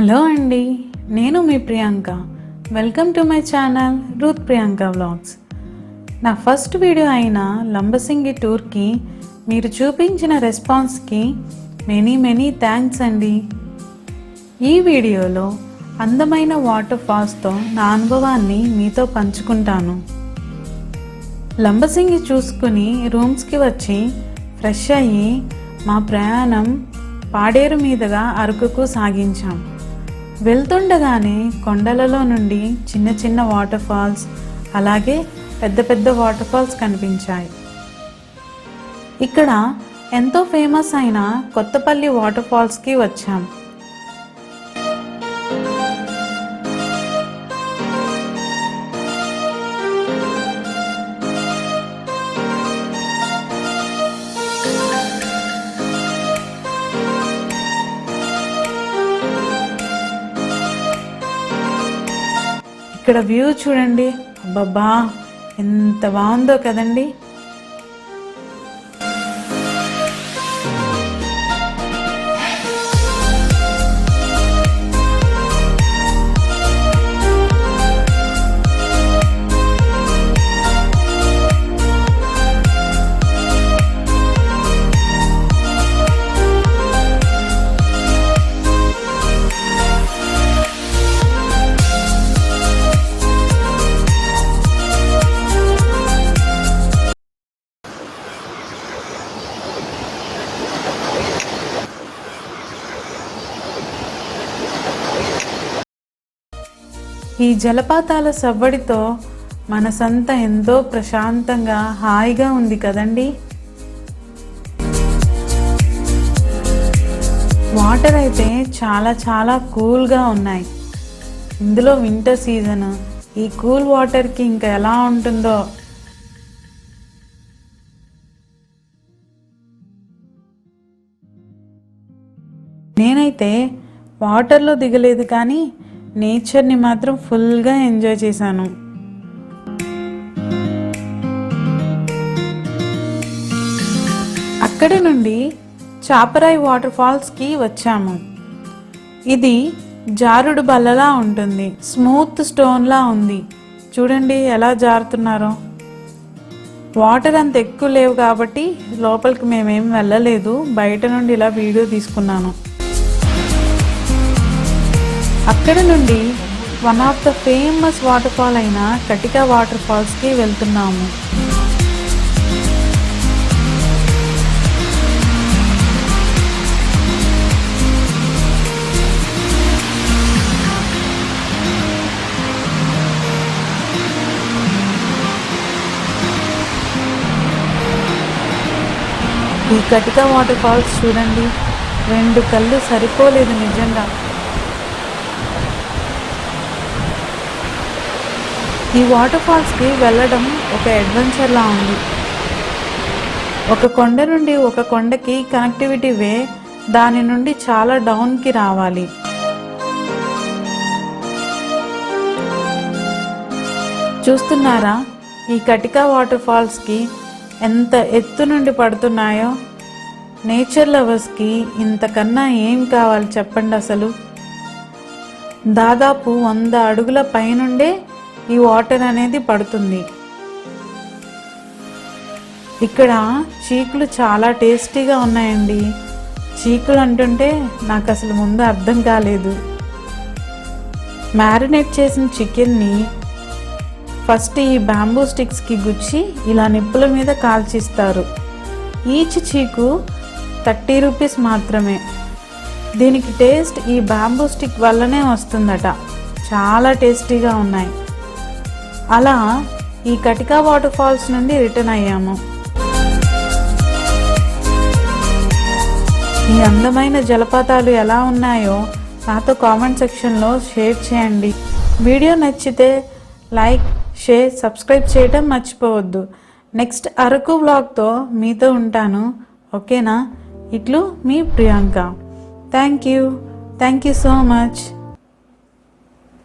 Hello అండి, నేను మీ Priyanka. Welcome to my channel Ruth Priyanka vlogs. నా ఫస్ట్ వీడియో అయిన లంబసింగి టూర్కి మీరు చూపించిన రెస్పాన్స్కి మెనీ థ్యాంక్స్ అండి. ఈ వీడియోలో అందమైన వాటర్ ఫాల్స్తో నా అనుభవాన్ని మీతో పంచుకుంటాను. లంబసింగి చూసుకుని రూమ్స్కి వచ్చి ఫ్రెష్ అయ్యి మా ప్రయాణం పాడేరు మీదుగా అరకుకు సాగించాం. వెళ్తుండగానే కొండలలో నుండి చిన్న చిన్న వాటర్ ఫాల్స్, అలాగే పెద్ద పెద్ద వాటర్ ఫాల్స్ కనిపించాయి. ఇక్కడ ఎంతో ఫేమస్ అయిన కొత్తపల్లి వాటర్ ఫాల్స్కి వచ్చాం. ఇక్కడ వ్యూ చూడండి, అబ్బబ్బా ఎంత బాగుందో కదండి. ఈ జలపాతాల సవ్వడితో మనసంతా ఎంతో ప్రశాంతంగా హాయిగా ఉంది కదండి. వాటర్ అయితే చాలా కూల్గా ఉన్నాయి. ఇందులో వింటర్ సీజన్, ఈ కూల్ వాటర్కి ఇంకా ఎలా ఉంటుందో. నేనైతే వాటర్లో దిగలేదు, కానీ నేచర్ని మాత్రం ఫుల్గా ఎంజాయ్ చేశాను. అక్కడి నుండి చాపరాయి వాటర్ ఫాల్స్కి వచ్చాము. ఇది జారుడు బల్లలా ఉంటుంది, స్మూత్ స్టోన్లా ఉంది. చూడండి ఎలా జారుతున్నారో. వాటర్ అంత ఎక్కువ లేవు కాబట్టి లోపలికి మేమేం వెళ్ళలేదు, బయట నుండి ఇలా వీడియో తీసుకున్నాను. అక్కడ నుండి one of the famous water fall అయిన కటికా వాటర్ ఫాల్స్కి వెళ్తున్నాము. ఈ కటికా వాటర్ ఫాల్స్ చూడండి, 2 కళ్ళు సరిపోలేదు నిజంగా. ఈ వాటర్ ఫాల్స్కి వెళ్ళడం ఒక అడ్వెంచర్లా ఉంది. ఒక కొండ నుండి ఒక కొండకి కనెక్టివిటీ వే, దాని నుండి చాలా డౌన్కి రావాలి. చూస్తున్నారా ఈ కటికా వాటర్ ఫాల్స్కి ఎంత ఎత్తు నుండి పడుతున్నాయో. నేచర్ లవర్స్కి ఇంతకన్నా ఏం కావాలి చెప్పండి అసలు. దాదాపు 100 అడుగుల పైనుండే ఈ వాటర్ అనేది పడుతుంది. ఇక్కడ చీకులు చాలా టేస్టీగా ఉన్నాయండి. చీకులు అంటుంటే నాకు అసలు ముందు అర్థం కాలేదు. మ్యారినేట్ చేసిన చికెన్ని ఫస్ట్ ఈ బ్యాంబూ స్టిక్స్కి గుచ్చి ఇలా నిప్పుల మీద కాల్చిస్తారు. ఈచ్ చీకు 30 రూపీస్ మాత్రమే. దీనికి టేస్ట్ ఈ బ్యాంబూ స్టిక్ వల్లనే వస్తుందట. చాలా టేస్టీగా ఉన్నాయి. అలా ఈ కటికా వాటర్ ఫాల్స్ నుండి రిటర్న్ అయ్యాము. ఈ అందమైన జలపాతాలు ఎలా ఉన్నాయో నాతో కామెంట్ సెక్షన్లో షేర్ చేయండి. వీడియో నచ్చితే లైక్, షేర్, సబ్స్క్రైబ్ చేయడం మర్చిపోవద్దు. నెక్స్ట్ అరకు వ్లాగ్తో మీతో ఉంటాను. ఓకేనా? ఇట్లు మీ Priyanka. Thank you so much.